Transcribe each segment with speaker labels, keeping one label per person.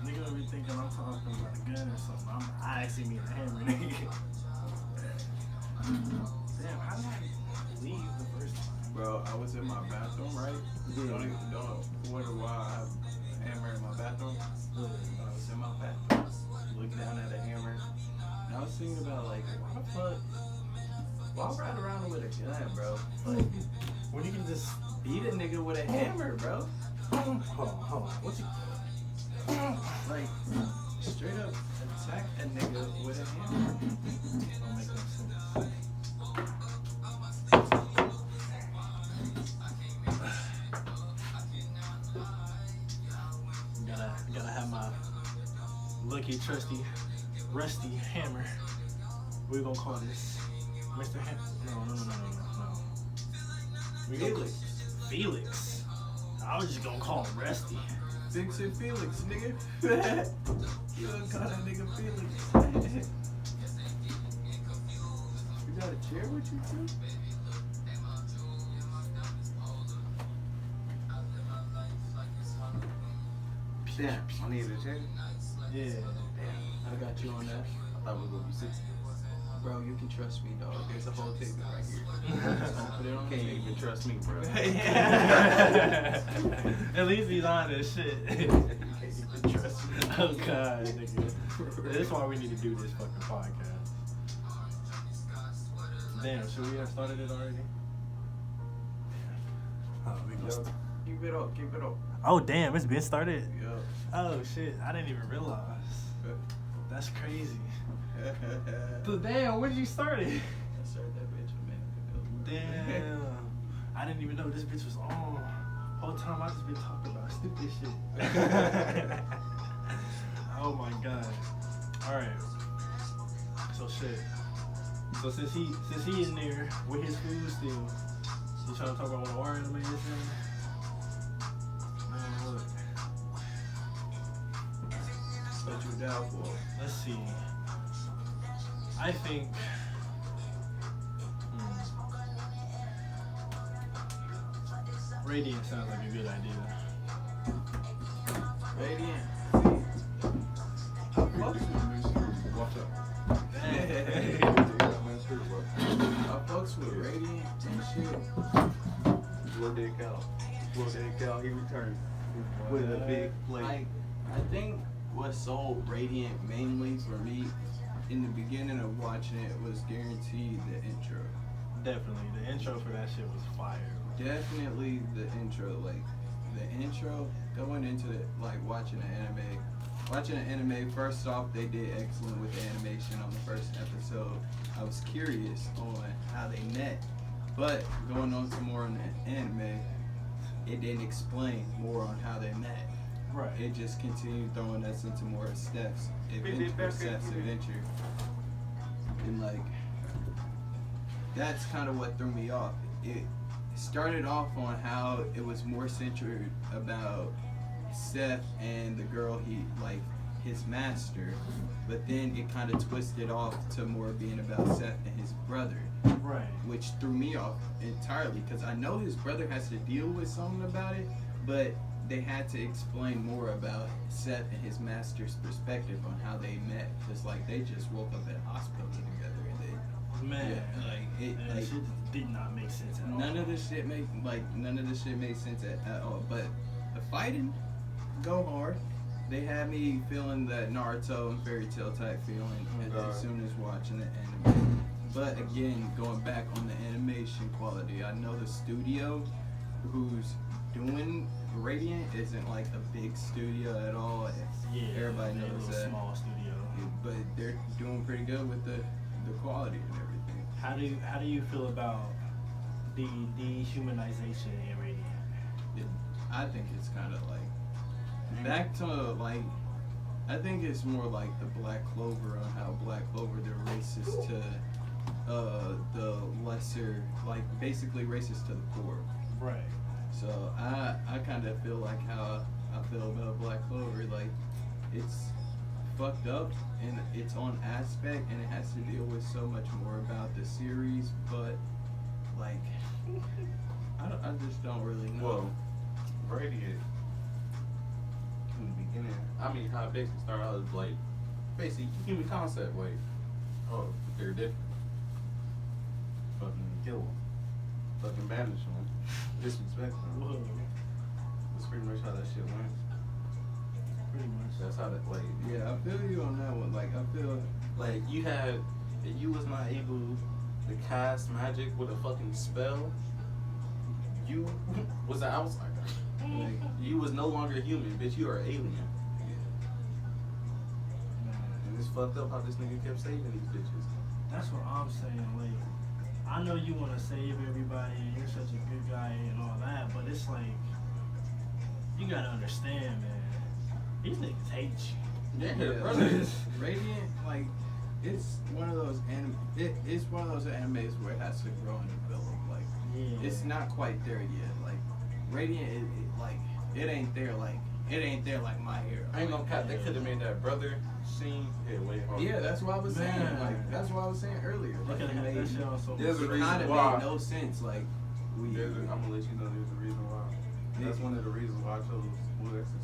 Speaker 1: Nigga gonna be thinking I'm talking about a gun or something. I actually mean a hammer, nigga. Damn, how did I leave the first time?
Speaker 2: Bro, I was in my bathroom, right?
Speaker 1: Yeah.
Speaker 2: Don't wonder why I have a hammer in my bathroom. But I was in my bathroom, looking down at a hammer, and I was thinking about like, why the fuck? Why ride around with a gun, bro? Like, when you can just beat a nigga with a hammer, bro.
Speaker 1: Hold on. What's he?
Speaker 2: Like, straight up attack a nigga with a hammer.
Speaker 1: Don't make no sense. Gotta have my lucky, trusty, rusty hammer. What we gonna call this? Mr. No. We gonna
Speaker 2: Felix.
Speaker 1: Felix. I was just gonna call him Rusty.
Speaker 2: Fix it, Felix, nigga. You don't call that nigga Felix. You got a chair with you too?
Speaker 3: Damn, I needed a chair.
Speaker 1: Yeah.
Speaker 2: Damn, I got you on that.
Speaker 3: I thought we were gonna be 60.
Speaker 2: Bro, you can trust me, dog. There's a whole table right here. Just don't put it on the
Speaker 3: Can't
Speaker 2: table.
Speaker 3: even trust me, bro.
Speaker 1: At least he's on this shit.
Speaker 2: Can't even trust me.
Speaker 1: Oh god, nigga. That's why we need to do this fucking podcast. Damn, should we have started it already? Oh, we
Speaker 2: Yo, keep it up, keep it up.
Speaker 1: Oh damn, it's been started.
Speaker 2: Yo.
Speaker 1: Oh shit, I didn't even realize. That's crazy. So, damn, when did you start it?
Speaker 2: I started that bitch a minute ago.
Speaker 1: Damn. I didn't even know this bitch was on. Whole time I just been talking about stupid shit. Oh my god. Alright. So shit. So since he in there with his food still, you trying to talk about what war anime is saying? Man, look.
Speaker 2: What you down for?
Speaker 1: Let's see. I think. Radiant sounds like a good idea.
Speaker 2: Radiant.
Speaker 3: Watch out.
Speaker 2: I fucks with Radiant and shit.
Speaker 3: Blow dead cow. He returned with a big plate.
Speaker 2: I think what sold Radiant mainly for me in the beginning of watching it was guaranteed the intro.
Speaker 1: Definitely. The intro for that shit was fire.
Speaker 2: Definitely the intro, like the intro going into it, like watching an anime. Watching an anime, first off, they did excellent with the animation on the first episode. I was curious on how they met, but going on to more on the anime, it didn't explain more on how they met.
Speaker 1: Right.
Speaker 2: It just continued throwing us into more Steph's adventure. And like, that's kind of what threw me off. It started off on how it was more centered about Seth and the girl like his master, but then it kind of twisted off to more being about Seth and his brother,
Speaker 1: Right.
Speaker 2: which threw me off entirely because I know his brother has to deal with something about it, but they had to explain more about Seth and his master's perspective on how they met, because like they just woke up at a hospital together and they
Speaker 1: Man.
Speaker 2: like
Speaker 1: Shit did not make sense at all.
Speaker 2: none of this shit made sense at all. But the fighting go hard. They had me feeling that Naruto and Fairy Tail type feeling as soon as watching the anime. But again, going back on the animation quality, I know the studio who's doing Radiant isn't like a big studio at all.
Speaker 1: Yeah.
Speaker 2: Everybody
Speaker 1: they're a
Speaker 2: knows
Speaker 1: little
Speaker 2: that.
Speaker 1: small studio.
Speaker 2: But they're doing pretty good with the quality and everything.
Speaker 1: How do you feel about the dehumanization in Radiant?
Speaker 2: I think it's kind of like back to like, I think it's more like the Black Clover on how Black Clover they're racist to the lesser, like basically racist to the poor.
Speaker 1: Right.
Speaker 2: So I kind of feel like how I feel about Black Clover. Like it's fucked up and it's on aspect and it has to deal with so much more about the series, but like I just don't really know.
Speaker 3: Well, Radiant couldn't be
Speaker 4: And then, I mean, how it basically started out as like, basically human concept, like, oh, they're different. Fucking kill them. Fucking banish them. Disrespect them.
Speaker 1: Whoa.
Speaker 4: That's pretty much how that shit went.
Speaker 1: Pretty much.
Speaker 4: That's how that, like,
Speaker 2: Yeah, I feel you on that one. Like, I feel
Speaker 4: like you had, if you was not able to cast magic with a fucking spell, you was an outsider.
Speaker 2: like,
Speaker 4: You was no longer human, bitch. You are an alien. And it's fucked up how this nigga kept saving these bitches.
Speaker 1: That's what I'm saying. Like, I know you want to save everybody and you're such a good guy and all that, but it's like, you gotta understand, man. These niggas hate you.
Speaker 4: Yeah, brother.
Speaker 2: Radiant, like, it's one of those it's one of those animes where it has to grow and develop. Like,
Speaker 1: Yeah.
Speaker 2: it's not quite there yet. Like, Radiant, it ain't there. Like, it ain't there like My Hero.
Speaker 4: I ain't gonna cap. They could have made that brother scene hit way harder.
Speaker 2: Yeah, that's what I was saying.
Speaker 1: Man.
Speaker 2: Like, that's what I was saying earlier.
Speaker 1: They
Speaker 2: Like,
Speaker 1: could
Speaker 2: it
Speaker 1: have had that shit on so
Speaker 4: There's a
Speaker 2: it
Speaker 4: reason
Speaker 2: kind of
Speaker 4: why.
Speaker 2: made no sense. Like,
Speaker 4: I'm gonna let you know there's a reason why. That's one of the reasons why I chose Blue Exorcist.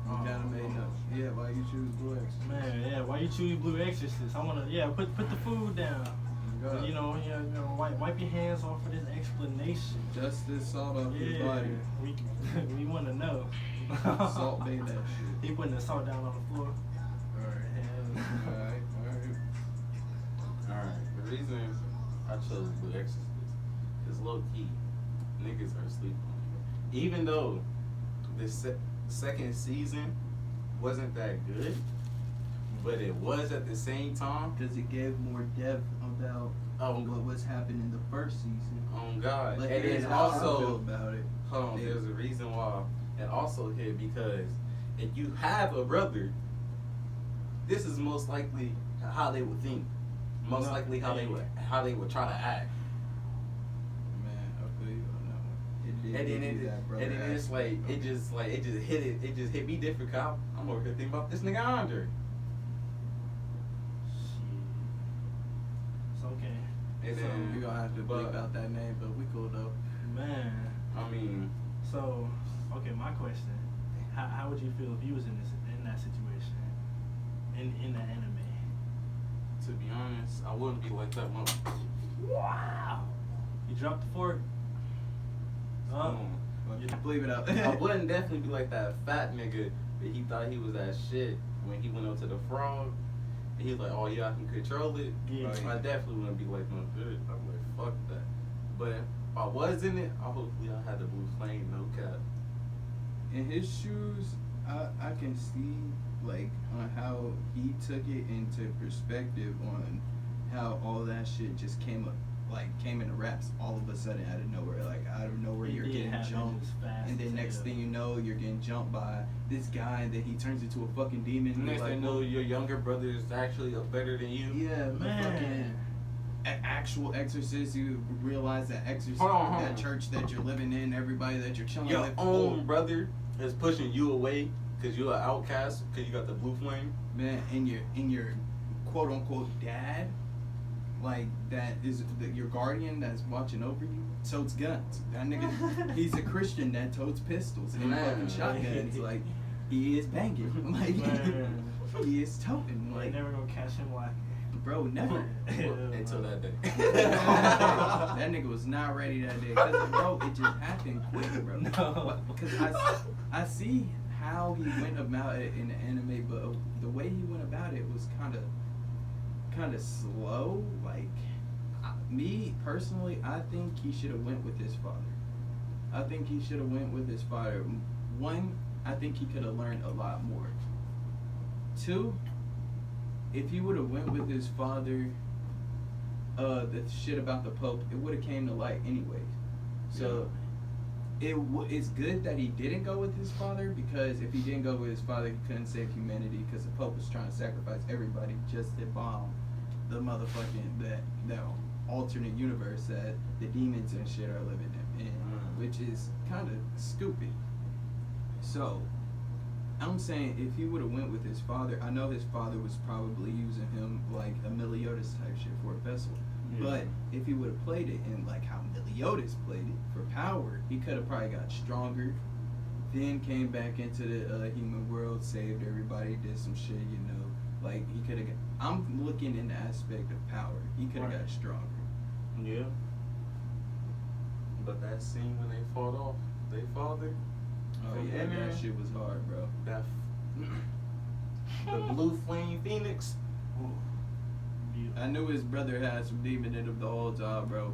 Speaker 2: kind of made no. Yeah, why you choose Blue Exorcist?
Speaker 1: Man, yeah, why you choose Blue Exorcist? I wanna, yeah, put the food down.
Speaker 2: God.
Speaker 1: You know, wipe your hands off for this explanation.
Speaker 2: Justice salt off your
Speaker 1: Yeah,
Speaker 2: body.
Speaker 1: we want to know.
Speaker 2: Salt bay that shit.
Speaker 1: He putting the salt down on the floor.
Speaker 2: Alright.
Speaker 4: Alright, the reason I chose Blue Exorcist is low key, niggas are asleep on it. Even though the second season wasn't that good, but it was at the same time.
Speaker 2: Because it gave more depth about what was happening in the first season.
Speaker 4: On God.
Speaker 2: Like,
Speaker 4: And
Speaker 2: here's
Speaker 4: then
Speaker 2: how I feel
Speaker 4: also,
Speaker 2: about it.
Speaker 4: hold on,
Speaker 2: Yeah.
Speaker 4: there's a reason why it also hit because if you have a brother, this is most likely how they would think. Most
Speaker 1: No,
Speaker 4: likely how they would try to act.
Speaker 2: Man, I feel you on that one. It did
Speaker 4: And then
Speaker 2: give you that brother
Speaker 4: and then it's
Speaker 2: aspect.
Speaker 4: like it just hit me different. Cause I'm over here thinking about this nigga Andre.
Speaker 1: It's okay.
Speaker 4: And
Speaker 2: So
Speaker 4: then
Speaker 2: we're gonna have to bleep
Speaker 4: but-
Speaker 2: out that name, but we cool though.
Speaker 1: Man.
Speaker 4: I mean,
Speaker 1: So, okay, my question: How would you feel if you was in that situation, in the anime?
Speaker 4: to be honest, I wouldn't be like that much.
Speaker 1: Wow. You dropped the fork. Oh.
Speaker 2: But bleep it out.
Speaker 4: I wouldn't definitely be like that fat nigga that he thought he was that shit when he went up to the frog. And he was like, oh yeah, I can control it.
Speaker 1: Yeah.
Speaker 4: I definitely wouldn't be like no good. I'm like, fuck that. But if I was in it, hopefully I had the blue flame, no cap.
Speaker 2: In his shoes, I can see like on how he took it into perspective on how all that shit just came into wraps all of a sudden out of nowhere. Like out of nowhere,
Speaker 1: It
Speaker 2: you're
Speaker 1: did
Speaker 2: getting
Speaker 1: happen
Speaker 2: jumped,
Speaker 1: just fast
Speaker 2: and then
Speaker 1: as
Speaker 2: next
Speaker 1: hell.
Speaker 2: thing you know, you're getting jumped by this guy, and then he turns into a fucking demon. and
Speaker 4: Next
Speaker 2: you're
Speaker 4: thing you know, your younger brother is actually better than you.
Speaker 2: yeah,
Speaker 1: Man.
Speaker 2: fucking actual exorcist. You realize that
Speaker 4: Hold on.
Speaker 2: that church that you're living in, everybody that you're chilling
Speaker 4: Your
Speaker 2: with,
Speaker 4: own brother is pushing you away because you're an outcast because you got the blue flame.
Speaker 2: man, and your quote unquote dad, like that is your guardian that's watching over you, totes guns. That nigga, he's a Christian that totes pistols and
Speaker 4: Man.
Speaker 2: fucking shotguns. Like he is banging, like
Speaker 1: Man.
Speaker 2: he is toting,
Speaker 1: Like,
Speaker 2: like
Speaker 1: never gonna catch him like.
Speaker 2: bro, never.
Speaker 4: Until that day.
Speaker 2: That nigga was not ready that day. Cause bro, it just happened quick, bro.
Speaker 1: No.
Speaker 2: Because I see how he went about it in the anime, but the way he went about it was kind of slow. Like me personally, I think he should have went with his father. I think he should have went with his father. One, I think he could have learned a lot more. Two, if he would have went with his father, the shit about the Pope, it would have came to light anyways. So it's good that he didn't go with his father, because if he didn't go with his father, he couldn't save humanity, because the Pope was trying to sacrifice everybody just to bomb the motherfucking that alternate universe that the demons and shit are living in, which is kind of stupid. So I'm saying if he would have went with his father, I know his father was probably using him like a Meliodas type shit for a vessel.
Speaker 4: Yeah.
Speaker 2: But if he would have played it in like how Meliodas played it for power, he could have probably got stronger then came back into the human world, saved everybody, did some shit, you know. Like, he could have. I'm looking in the aspect of power. He could have
Speaker 1: Right.
Speaker 2: got stronger.
Speaker 4: Yeah. But that scene when they fought off their father,
Speaker 2: Oh
Speaker 4: From
Speaker 2: yeah,
Speaker 4: Ant-Man?
Speaker 2: that shit was hard, bro.
Speaker 4: that the blue flame phoenix.
Speaker 1: Ooh. Beautiful.
Speaker 2: I knew his brother had some demon in him the whole time, bro.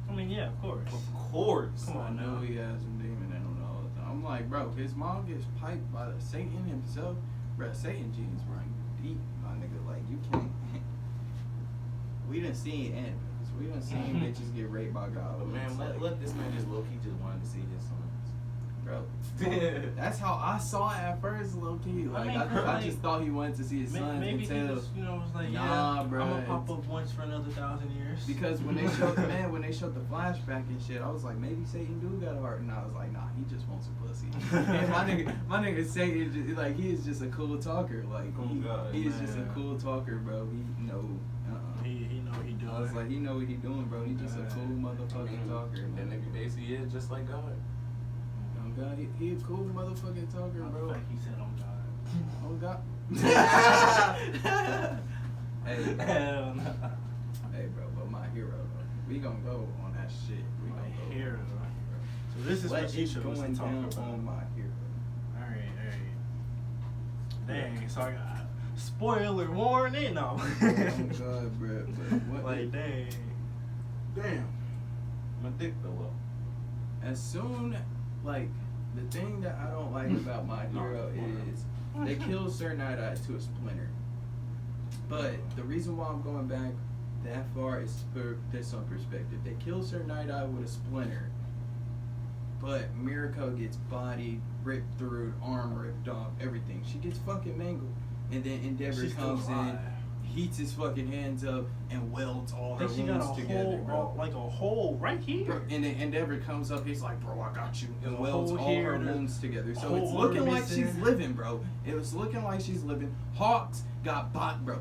Speaker 1: I mean, yeah, of course.
Speaker 4: Of course.
Speaker 1: Come
Speaker 2: I
Speaker 1: on
Speaker 2: knew
Speaker 1: now.
Speaker 2: he had some demon in him the whole time. I'm like, bro, his mom gets piped by Satan himself. Bro, Satan genes run deep, my nigga. Like, you can't. We done seen enemies. We done seen bitches get raped by God.
Speaker 4: But man,
Speaker 2: It's
Speaker 4: let,
Speaker 2: like,
Speaker 4: let this man just low key just wanted to see his sons.
Speaker 2: bro. That's how I saw it at first, low key. Like,
Speaker 1: mean,
Speaker 2: I
Speaker 1: like,
Speaker 2: just thought he wanted to see his sons
Speaker 1: Maybe he
Speaker 2: until.
Speaker 1: just, was like,
Speaker 2: Nah,
Speaker 1: yeah,
Speaker 2: bro,
Speaker 1: I'm gonna pop
Speaker 2: it's-
Speaker 1: up once for another 1,000 years.
Speaker 2: Because when they showed when they showed the flashback and shit, I was like, maybe Satan do got a heart, and I was like, nah, he just wants a pussy. And my nigga Satan, just, like, he is just a cool talker. Like,
Speaker 4: Oh, God,
Speaker 2: he is just a
Speaker 1: man.
Speaker 2: cool talker, bro. He know.
Speaker 1: he know he doing.
Speaker 2: I was like, he know what he doing, bro. He just a cool motherfucking talker.
Speaker 4: That
Speaker 2: Man.
Speaker 4: nigga basically is just like God.
Speaker 2: Oh God, he a cool motherfucking talker,
Speaker 1: Matter
Speaker 2: bro.
Speaker 1: of fact, he said, "Oh God."
Speaker 2: Oh God. Hey,
Speaker 1: Hell no.
Speaker 2: hey, bro, but my hero, though. We gonna go on that shit. We
Speaker 1: My
Speaker 2: gonna go
Speaker 1: hero.
Speaker 2: on my hero.
Speaker 1: So this is
Speaker 2: What
Speaker 1: what you
Speaker 2: is
Speaker 1: chose
Speaker 2: going
Speaker 1: to talk
Speaker 2: down
Speaker 1: about.
Speaker 2: on my hero?
Speaker 1: All right. Dang, so I got spoiler warning. No.
Speaker 2: Oh God, bro. But what?
Speaker 1: Like dang.
Speaker 4: Damn. My dick fell off.
Speaker 2: As soon, like, the thing that I don't like about my hero is they killed Sir Night-Eye to a splinter. But the reason why I'm going back that far is for this on perspective. They killed Sir Night-Eye with a splinter, but Mirako gets bodied, ripped through, arm ripped off, everything. She gets fucking mangled. And then Endeavor
Speaker 1: She's still
Speaker 2: comes in,
Speaker 1: alive.
Speaker 2: heats his fucking hands up, and welds all her
Speaker 1: Then she got a
Speaker 2: wounds together,
Speaker 1: hole,
Speaker 2: bro.
Speaker 1: like a hole right here.
Speaker 2: Bro, and then Endeavor comes up, he's like, bro, I got you. And
Speaker 1: There's a
Speaker 2: welds
Speaker 1: hole
Speaker 2: all
Speaker 1: here,
Speaker 2: her
Speaker 1: there's
Speaker 2: wounds together. So
Speaker 1: hole
Speaker 2: it's looking
Speaker 1: order
Speaker 2: like she's
Speaker 1: missing.
Speaker 2: living, bro. It was looking like she's living. Hawks got bot, bro.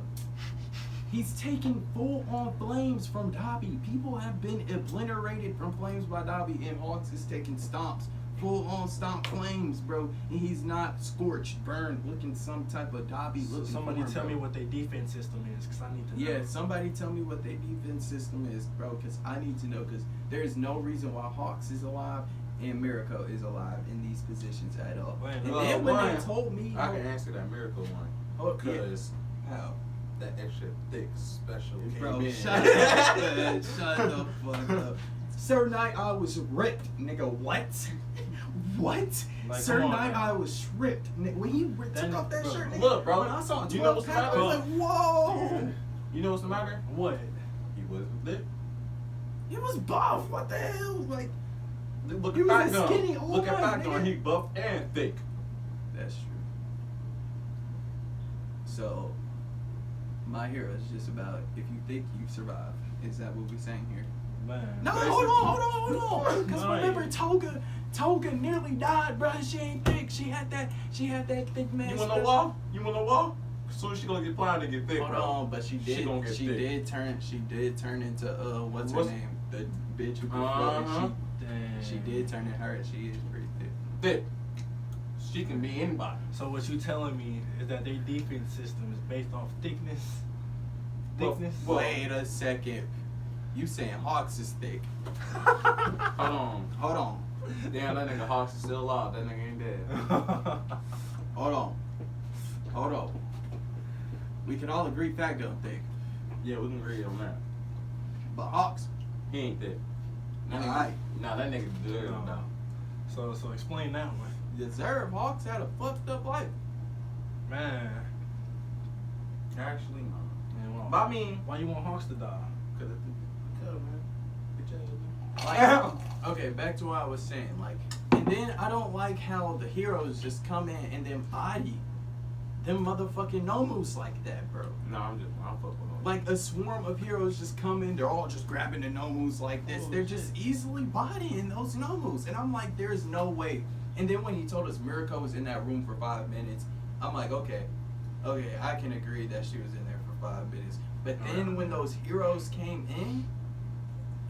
Speaker 2: He's taking full on flames from Dobby. People have been obliterated from flames by Dobby, and Hawks is taking stomps. Full on stomp flames, bro. And he's not scorched, burned, looking some type of Dobby
Speaker 1: So
Speaker 2: looking.
Speaker 1: somebody
Speaker 2: form,
Speaker 1: tell
Speaker 2: bro.
Speaker 1: me what their defense system is, cause I need to know.
Speaker 2: Yeah, somebody tell me what their defense system is, bro, because I need to know, because there's no reason why Hawks is alive and Mirako is alive in these positions at all.
Speaker 1: Wait,
Speaker 2: And
Speaker 1: well,
Speaker 2: then when
Speaker 4: one,
Speaker 2: they told me,
Speaker 4: I can answer that miracle one.
Speaker 2: oh, yeah.
Speaker 4: Because
Speaker 2: How?
Speaker 4: that extra thick special came
Speaker 2: Bro,
Speaker 4: in.
Speaker 2: shut up, man. Shut the fuck up. Sir Night-Eye was ripped, nigga. What? What?
Speaker 1: Like,
Speaker 2: Sir
Speaker 1: come on,
Speaker 2: Night-Eye
Speaker 1: man.
Speaker 2: was ripped. When he
Speaker 1: That-
Speaker 2: took off that
Speaker 1: bro,
Speaker 2: shirt, nigga,
Speaker 4: look, bro,
Speaker 2: when I saw
Speaker 4: you know
Speaker 2: 12
Speaker 4: what's
Speaker 2: pack, I was
Speaker 4: matter?
Speaker 2: like, whoa.
Speaker 4: You know what's the matter?
Speaker 1: What?
Speaker 4: He wasn't thick.
Speaker 2: He was buff. What the hell? Like,
Speaker 4: Look
Speaker 2: He
Speaker 4: at
Speaker 2: was
Speaker 4: Fat
Speaker 2: a
Speaker 4: Gun.
Speaker 2: skinny old
Speaker 4: Look at
Speaker 2: man,
Speaker 4: Fat Gun.
Speaker 2: nigga.
Speaker 4: He buff and thick.
Speaker 2: that's true. So, my hero is just about if you think you survive. Is that what we're saying here?
Speaker 1: Man.
Speaker 2: No,
Speaker 4: Basically.
Speaker 2: hold on. Because
Speaker 1: Right.
Speaker 2: remember, Toga nearly died, bro. She ain't thick. She had that thick man.
Speaker 4: You wanna know why? You wanna know why? Soon she gonna get plied and get thick,
Speaker 2: Hold
Speaker 4: bro.
Speaker 2: on, but she
Speaker 4: She gonna get thick.
Speaker 2: did turn into what's her
Speaker 4: What's-
Speaker 2: name? The bitch who could
Speaker 4: Uh-huh.
Speaker 1: Dang.
Speaker 2: She did turn in her. She is pretty thick.
Speaker 4: Thick. She can be anybody.
Speaker 1: So what you telling me is that their defense system is based off thickness?
Speaker 4: Well,
Speaker 1: Thickness?
Speaker 4: well-
Speaker 2: Wait a second. You saying Hawks is thick?
Speaker 4: Hold on. Damn, that nigga Hawks is still alive. That nigga ain't dead.
Speaker 2: Hold on. We can all agree Fat Gun thick,
Speaker 4: Yeah, we can agree on that.
Speaker 2: but Hawks.
Speaker 4: He ain't thick. That nigga,
Speaker 2: Alright.
Speaker 4: Nah, that nigga good
Speaker 1: No.
Speaker 4: now.
Speaker 1: So explain that one.
Speaker 2: Deserve. Hawks had a fucked up life.
Speaker 1: Man.
Speaker 4: Actually, no.
Speaker 1: Man, well,
Speaker 4: But I mean,
Speaker 1: why you want Hawks to die?
Speaker 4: cause man. Bitch ass
Speaker 2: Like, okay, back to what I was saying. Like, and then I don't like how the heroes just come in and then body them motherfucking Nomus like that, bro.
Speaker 4: nigga. No, I'm fucking with him.
Speaker 2: Like a swarm of heroes just come in, they're all just grabbing the Nomus like this.
Speaker 1: Oh,
Speaker 2: They're just easily bodying those Nomus. And I'm like, there's no way. And then when he told us Mirako was in that room for 5 minutes, I'm like, okay, I can agree that she was in there for 5 minutes. But then when those heroes came in,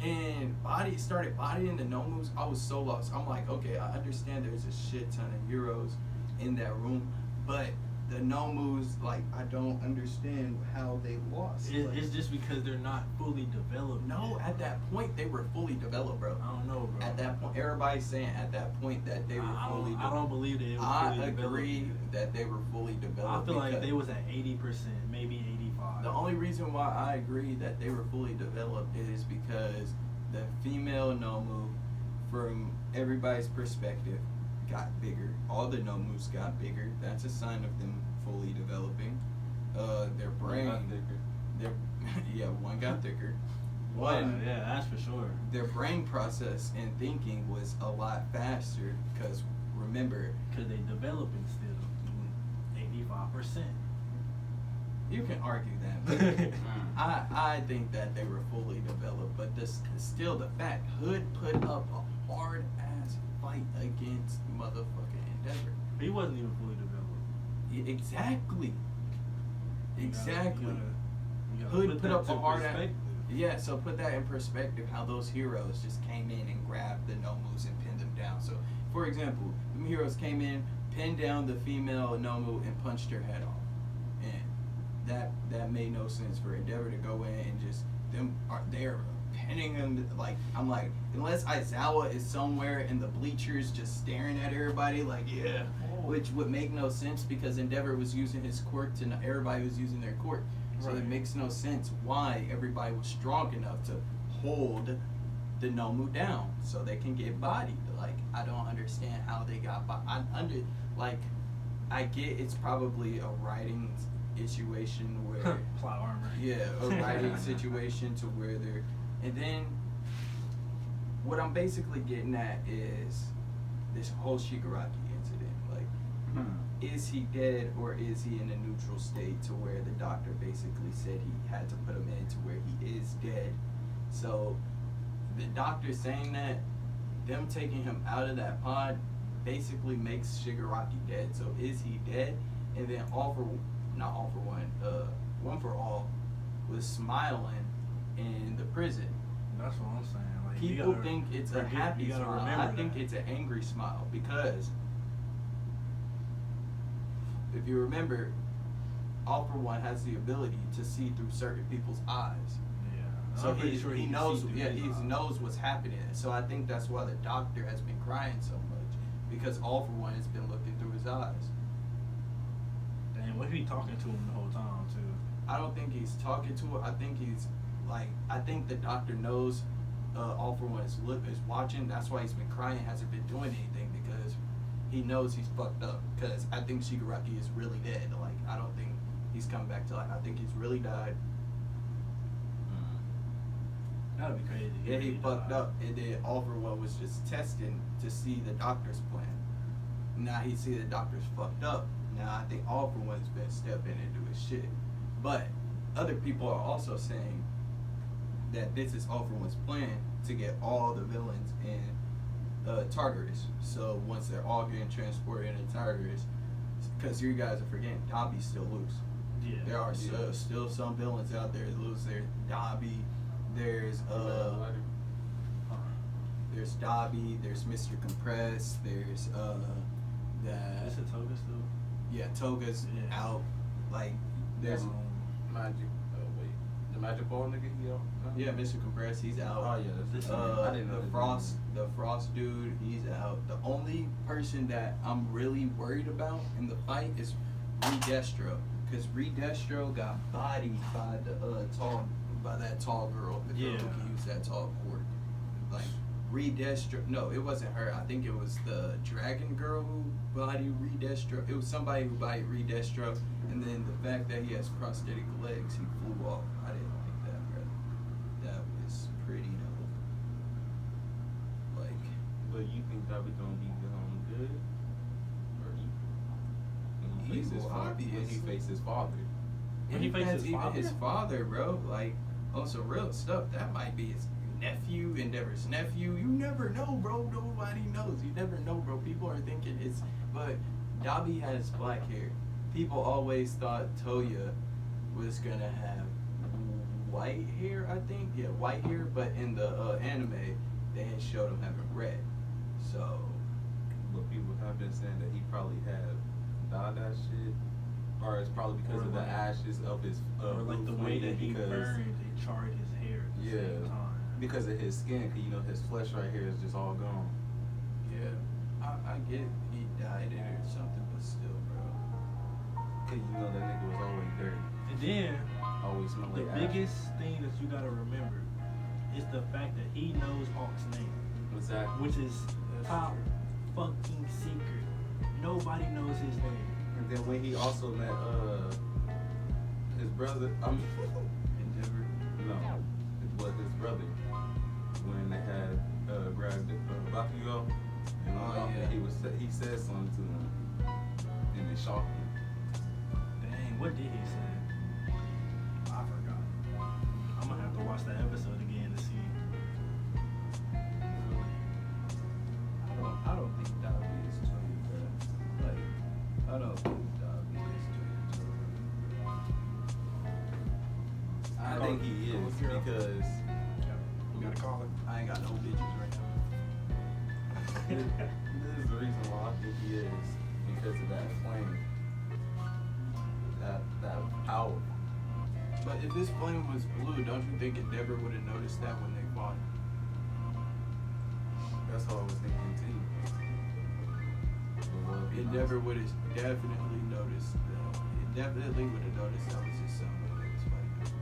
Speaker 2: and started bodying the Nomus, I was so lost. I'm like, okay, I understand there's a shit ton of heroes in that room, but the Nomus, like, I don't understand how they lost. Like,
Speaker 1: It's just because they're not fully developed.
Speaker 2: no,
Speaker 1: yet.
Speaker 2: at that point they were fully developed, bro.
Speaker 1: I don't know, bro.
Speaker 2: At that point, everybody's saying at that point that they were fully developed.
Speaker 1: I don't believe that it was
Speaker 2: I
Speaker 1: fully
Speaker 2: agree
Speaker 1: developed.
Speaker 2: that they were fully developed.
Speaker 1: I feel like
Speaker 2: because
Speaker 1: they was at 80%, maybe 85.
Speaker 2: the only reason why I agree that they were fully developed is because the female Nomu, from everybody's perspective, got bigger. All the Nomus got bigger. That's a sign of them fully developing. Their brain, one got thicker. One,
Speaker 1: yeah, that's for sure.
Speaker 2: their brain process and thinking was a lot faster because remember,
Speaker 1: Because they developing still. 85%.
Speaker 2: you can argue that, but I think that they were fully developed, but this still the fact Hood put up a hard ass fight against motherfucking Endeavor.
Speaker 1: He wasn't even fully developed.
Speaker 2: Exactly.
Speaker 1: You gotta
Speaker 2: Hood put up
Speaker 1: that
Speaker 2: a
Speaker 1: to
Speaker 2: hard ass.
Speaker 1: perspective.
Speaker 2: Yeah, so put that in perspective. How those heroes just came in and grabbed the Nomus and pinned them down. So, for example, them heroes came in, pinned down the female Nomu, and punched her head off, and that made no sense for Endeavor to go in and just they're pinning him. Like, I'm like, unless Aizawa is somewhere in the bleachers just staring at everybody like, yeah, which would make no sense because Endeavor was using his quirk to everybody was using their quirk. So
Speaker 1: Right.
Speaker 2: it makes no sense why everybody was strong enough to hold the Nomu down so they can get bodied. Like, I don't understand how they got I get it's probably a writing situation where
Speaker 1: Plot armor.
Speaker 2: yeah, a writing situation to where they're and then what I'm basically getting at is this whole Shigaraki incident. Like, is he dead or is he in a neutral state to where the doctor basically said he had to put him in to where he is dead? So the doctor saying that, them taking him out of that pod basically makes Shigaraki dead. So is he dead? And then One for All was smiling in the prison.
Speaker 1: That's what I'm saying. Like, you
Speaker 2: People
Speaker 1: gotta
Speaker 2: think it's a
Speaker 1: forget-
Speaker 2: happy
Speaker 1: you gotta
Speaker 2: smile. I
Speaker 1: remember
Speaker 2: think
Speaker 1: that.
Speaker 2: it's an angry smile because if you remember, All for One has the ability to see through certain people's eyes.
Speaker 1: Yeah.
Speaker 2: So
Speaker 1: I'm pretty sure
Speaker 2: he
Speaker 1: can
Speaker 2: knows,
Speaker 1: see through
Speaker 2: yeah,
Speaker 1: his
Speaker 2: he
Speaker 1: eyes.
Speaker 2: knows what's happening. So I think that's why the doctor has been crying so much because All for One has been looking through his eyes.
Speaker 1: Damn, what if he talking to him the whole time too?
Speaker 2: I don't think he's talking to it. I think the doctor knows All for One is watching. That's why he's been crying, hasn't been doing anything because he knows he's fucked up. Because I think Shigaraki is really dead. Like, I don't think he's coming back to life. I think he's really died.
Speaker 1: That'd be crazy.
Speaker 2: Yeah, he fucked up, and then All for One was just testing to see the doctor's plan. Now he see the doctor's fucked up. Now I think All for One's been stepping and doing shit. But other people are also saying that this is All for One's plan to get all the villains in Tartarus. So once they're all getting transported into Tartarus, because you guys are forgetting, Dabi's still loose.
Speaker 1: Yeah.
Speaker 2: There are still some villains out there loose. There's Dabi. There's Dabi. There's Mr. Compress. There's
Speaker 1: Is it Toga still?
Speaker 2: yeah, Toga's
Speaker 1: Yeah.
Speaker 2: out. Like there's
Speaker 4: Magic. Wait, the Magic Ball nigga, he out?
Speaker 2: yeah, Mr. Compress, he's out.
Speaker 4: Oh yeah, that's I didn't know.
Speaker 2: The Frost dude, he's out. The only person that I'm really worried about in the fight is Redestro, because Redestro got bodied by that tall girl. The girl
Speaker 1: Yeah.
Speaker 2: who can use that tall cord. Like Redestro, no, it wasn't her. I think it was the dragon girl who bodied Redestro. It was somebody who bodied Redestro, and then the fact that he has prosthetic legs, he flew off. I didn't like that, bro. That was pretty dope. Like,
Speaker 4: But you think that we gonna be good? Or when he faces
Speaker 2: Evil,
Speaker 4: when he faces his father?
Speaker 1: When he faces
Speaker 2: that's
Speaker 1: his
Speaker 2: even
Speaker 1: father?
Speaker 2: his father, bro. Like, on some real stuff, that might be his nephew, Endeavor's nephew. You never know, bro. Nobody knows. You never know, bro. People are thinking it's, but Dabi has black hair. People always thought Toya was gonna have white hair, I think. Yeah, white hair. But in the anime, they had showed him having red. So.
Speaker 4: But people have been saying that he probably had dyed that shit, or it's probably because
Speaker 1: Or
Speaker 4: of the
Speaker 1: like-
Speaker 4: ashes of his
Speaker 1: Or like the
Speaker 4: roof
Speaker 1: way
Speaker 4: when
Speaker 1: that he
Speaker 4: because
Speaker 1: burned, they charred his hair at the
Speaker 4: Yeah.
Speaker 1: same time.
Speaker 4: because of his skin, cause you know his flesh right here is just all gone.
Speaker 2: Yeah, I get he died in it or something, but still, bro.
Speaker 4: Cause you know that nigga was always dirty,
Speaker 1: And then
Speaker 4: always smelled
Speaker 1: the
Speaker 4: like
Speaker 1: biggest thing that you gotta remember is the fact that he knows Hawk's name,
Speaker 4: ash. Exactly.
Speaker 1: which is
Speaker 2: That's
Speaker 1: top
Speaker 2: true.
Speaker 1: fucking secret. Nobody knows his name.
Speaker 4: And then when he also met his brother,
Speaker 2: Endeavor.
Speaker 4: no, it was his brother when they had grabbed Bakugo, and
Speaker 2: Oh, yeah.
Speaker 4: he said something to him, and it shocked him.
Speaker 1: Dang, what did he say? I forgot. I'm gonna have to watch that episode again to see.
Speaker 2: I don't think Dobby is Toya, bro. Like, I don't think Dobby is Toya.
Speaker 4: I think he is because
Speaker 1: We gotta call it.
Speaker 2: I ain't got no bitches right now.
Speaker 4: this is the reason why I think he is, because of that flame, that power.
Speaker 2: But if this flame was blue, don't you think Endeavor would have noticed that when they fought?
Speaker 4: That's what I was thinking too. But what if he
Speaker 2: Endeavor would have definitely noticed that. It definitely would have noticed that was his son when they was fighting.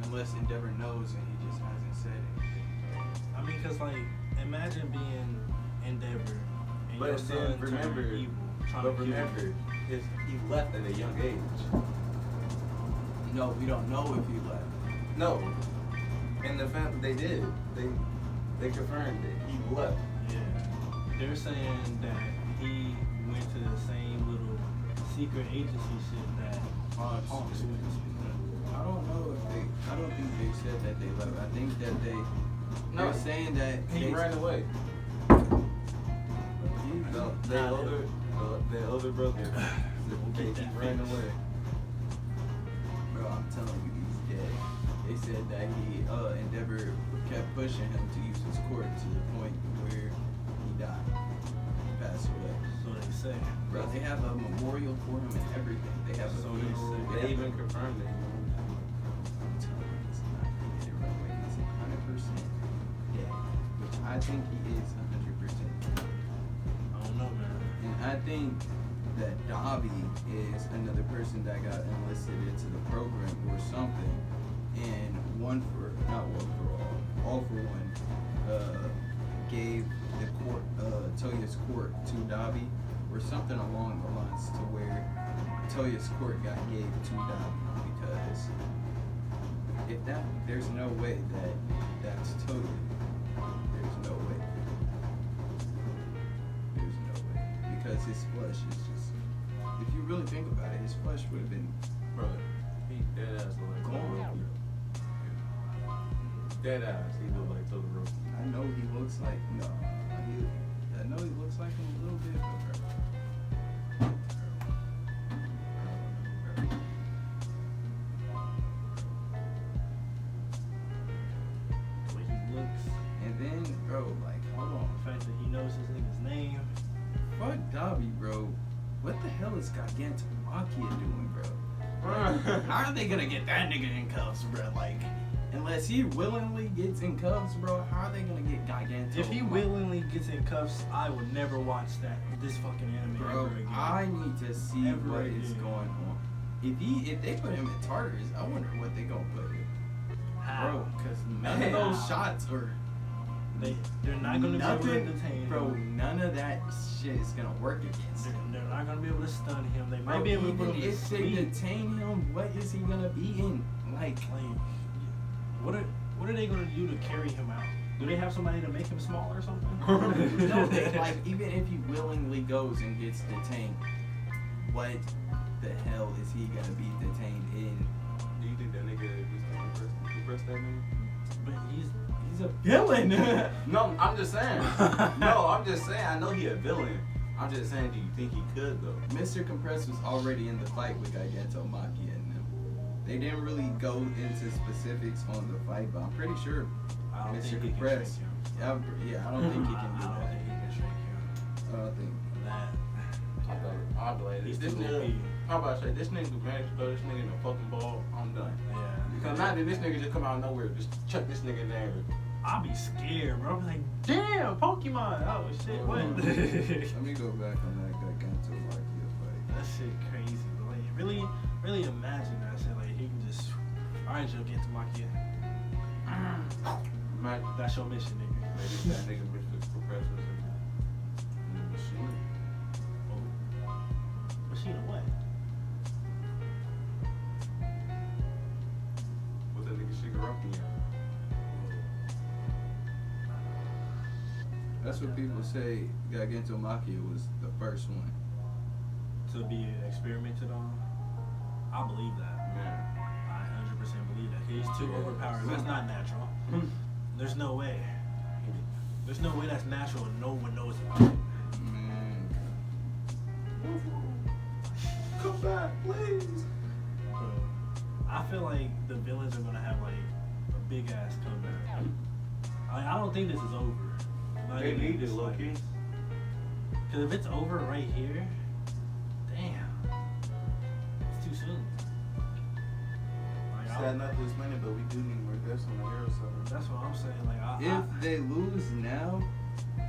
Speaker 2: Unless Endeavor knows and he just hasn't said anything.
Speaker 1: I mean, cause like, imagine being Endeavor and
Speaker 4: But
Speaker 1: your
Speaker 4: then
Speaker 1: son
Speaker 4: remember,
Speaker 1: turning evil, trying
Speaker 4: but
Speaker 1: to kill
Speaker 4: remember,
Speaker 1: you.
Speaker 4: he left at a young age.
Speaker 2: No, we don't know if he left.
Speaker 4: No, in the fact that they did, they confirmed that he left.
Speaker 1: Yeah, they're saying that he went to the same little secret agency shit that Hawks went to.
Speaker 2: I don't know if they. I don't think they said that they left. I think that
Speaker 4: No.
Speaker 2: they're saying that
Speaker 4: He
Speaker 2: they
Speaker 4: ran away.
Speaker 2: No,
Speaker 4: The older brother, he ran away.
Speaker 2: Bro, I'm telling you, he's dead. They said that he Endeavor kept pushing him to use his court to the point where he died, passed away.
Speaker 1: So they say.
Speaker 2: Bro, they have a memorial for him and everything. They have a
Speaker 1: So they
Speaker 2: funeral.
Speaker 1: say.
Speaker 4: They even confirmed it.
Speaker 2: I'm telling you, he's not dead, bro. Like, he's 100% dead, which I think he is 100% dead.
Speaker 1: I don't know, man.
Speaker 2: And I think that Dobby is another person that got enlisted into the program or something, and all for one, gave the court, Toya's court to Dobby, or something along the lines to where Toya's court got gave to Dobby, because there's no way that's Toya. There's no way. There's no way. Because his flesh is just, if you really think about it, his flesh would have been
Speaker 4: Bro, he dead ass look like Totoro.
Speaker 2: gone.
Speaker 4: Dead ass, he look like Totoro.
Speaker 2: I know he looks like, no. I know he looks like him a little bit, but bro.
Speaker 1: The way he looks,
Speaker 2: And then, bro, like, hold on.
Speaker 1: the fact that he knows his nigga's name.
Speaker 2: Fuck Dobby, bro. What the hell is Gigantomachia doing, bro? How are they gonna get that nigga in cuffs, bro? Like, unless he willingly gets in cuffs, bro, how are they gonna get Gigantomachia?
Speaker 1: If he willingly gets in cuffs, I would never watch this fucking anime
Speaker 2: Bro,
Speaker 1: ever again.
Speaker 2: I need to see
Speaker 1: Ever
Speaker 2: what is
Speaker 1: again.
Speaker 2: going on. If they put him in Tartarus, I wonder what they gonna put him.
Speaker 1: How?
Speaker 2: Bro, because none of those shots are
Speaker 1: They're not gonna be able to detain
Speaker 2: bro.
Speaker 1: him.
Speaker 2: None of that shit is gonna work against
Speaker 1: They're,
Speaker 2: him.
Speaker 1: they're not gonna be able to stun him. They might
Speaker 2: Bro,
Speaker 1: be able to
Speaker 2: even
Speaker 1: put him to
Speaker 2: if they
Speaker 1: sleep.
Speaker 2: detain him, what is he gonna be in? Like,
Speaker 1: What are they gonna do to carry him out? Do they have somebody to make him smaller or something?
Speaker 2: no, like even if he willingly goes and gets detained, what the hell is he gonna be detained in?
Speaker 4: Do you think that nigga was gonna press that nigga?
Speaker 1: But he's
Speaker 2: a villain.
Speaker 4: No, I'm just saying. No, I'm just saying. I know he a villain. I'm just saying, do you think he could though?
Speaker 2: Mr. Compress was already in the fight with Gigantomachia and them. They didn't really go into specifics on the fight, but I'm pretty sure
Speaker 1: I don't
Speaker 2: Mr.
Speaker 1: think he can
Speaker 2: Compress.
Speaker 1: shake him.
Speaker 2: Yeah, I don't think he can do
Speaker 1: I don't
Speaker 2: that.
Speaker 1: think he can shake him.
Speaker 2: I don't think.
Speaker 1: That.
Speaker 4: I'll be like,
Speaker 1: He's
Speaker 4: this
Speaker 1: too
Speaker 4: nigga.
Speaker 1: OP.
Speaker 4: How about I say this nigga managed to throw this nigga in a fucking ball? I'm done.
Speaker 1: Yeah.
Speaker 4: Because not that this nigga just come out of nowhere, just chuck this nigga in there.
Speaker 1: I'll be scared, bro. I'll be like, damn, Pokemon. Oh shit, what?
Speaker 2: Let me go back on that Garganto Markia fight.
Speaker 1: That shit crazy, bro. Like, really imagine that shit. Like, he can just, all right, Joe, get to Makia.
Speaker 4: Imagine
Speaker 1: That's your mission, nigga.
Speaker 4: maybe that nigga Mr. Compressors in the machine.
Speaker 1: Oh. Machine of what?
Speaker 4: What's that nigga Shigaraki in?
Speaker 2: That's what people say Garganto Markia was the first one.
Speaker 1: To be experimented on? I believe that.
Speaker 4: Man.
Speaker 1: I 100% believe that. He's too
Speaker 4: Yeah.
Speaker 1: overpowered. That's not natural. There's no way. There's no way that's natural and no one knows about it.
Speaker 2: Man.
Speaker 4: Come back, please.
Speaker 1: Bro, I feel like the villains are gonna have like a big ass comeback. I don't think this is over. Not
Speaker 4: They
Speaker 1: even
Speaker 4: need
Speaker 1: the
Speaker 4: it, low key.
Speaker 1: slightest. Cause if it's over right here, damn, it's too soon. Like,
Speaker 4: Sad not to explain it, but we do need more deaths on the hero side.
Speaker 1: that's what I'm saying. Like,
Speaker 2: If they lose now,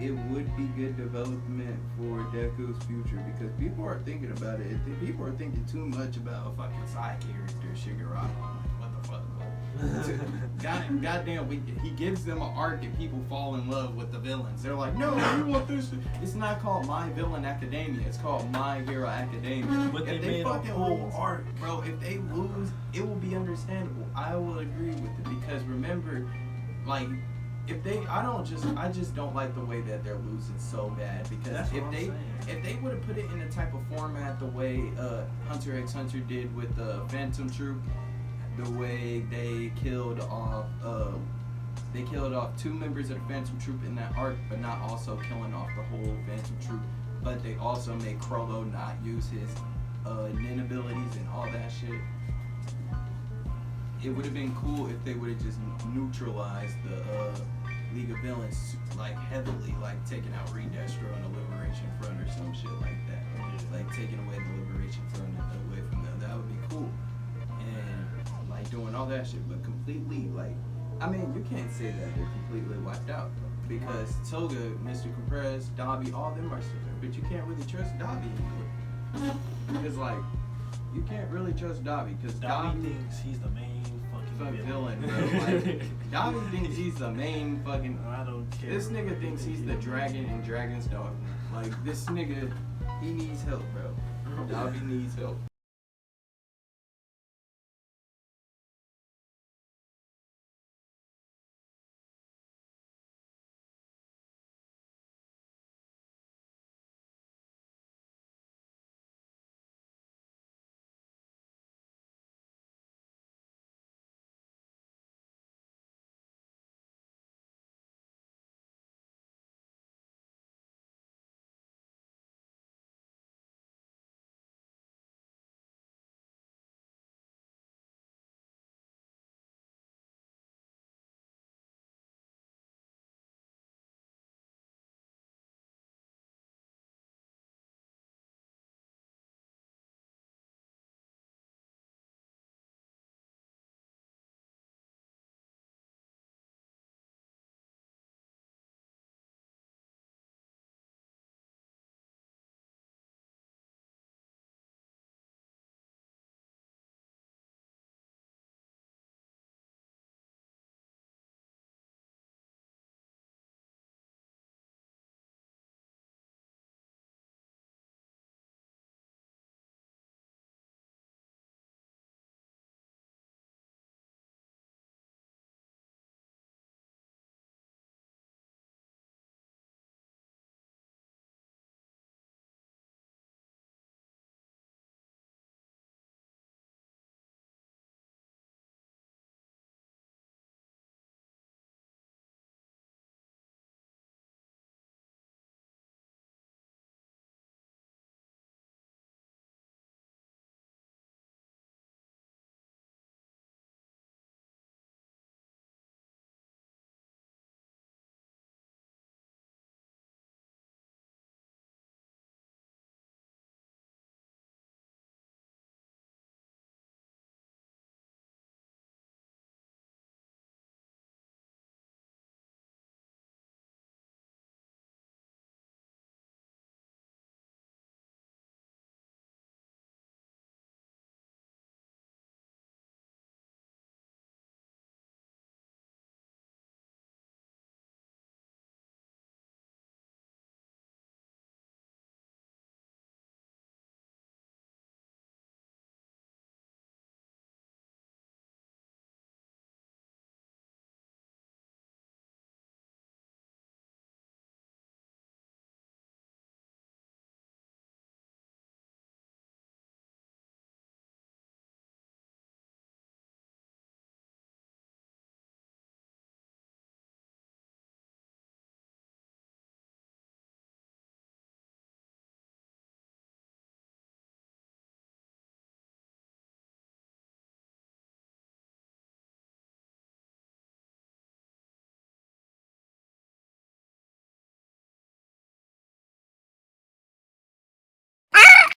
Speaker 2: it would be good development for Deku's future because people are thinking about it. People are thinking too much about a fucking side character, Shigaraki. I'm like, what the fuck? Goddamn, he gives them an arc and people fall in love with the villains. They're like, no, we want this. It's not called My Villain Academia. It's called My Hero Academia.
Speaker 1: But
Speaker 2: If
Speaker 1: they
Speaker 2: they
Speaker 1: made a
Speaker 2: fucking
Speaker 1: whole
Speaker 2: lose, arc, bro, if they lose, it will be understandable. I will agree with it because remember, like, I just don't like the way that they're losing so bad because
Speaker 1: That's what I'm saying.
Speaker 2: if they would have put it in the type of format the way Hunter x Hunter did with the Phantom Troop, the way they killed off 2 members of the Phantom Troop in that arc, but not also killing off the whole Phantom Troop. But they also made Krollo not use his nin abilities and all that shit. It would have been cool if they would have just neutralized the League of Villains like heavily, like taking out Reed Destro on the Liberation Front or some shit like that. Like taking away the Liberation Front away from them. That would be cool. And like doing all that shit, but completely like, I mean, you can't say that they're completely wiped out because Toga, Mr. Compress, Dobby, all them are still there, but you can't really trust Dobby anymore. Because like, you can't really trust Dobby because
Speaker 1: Dobby thinks he's the main fucking
Speaker 2: villain, bro. Like, Dobby thinks he's the main fucking.
Speaker 1: I don't care.
Speaker 2: This nigga thinks he's the dragon in Dragon's Dogma. Like, this nigga, he needs help, bro. Dobby needs help.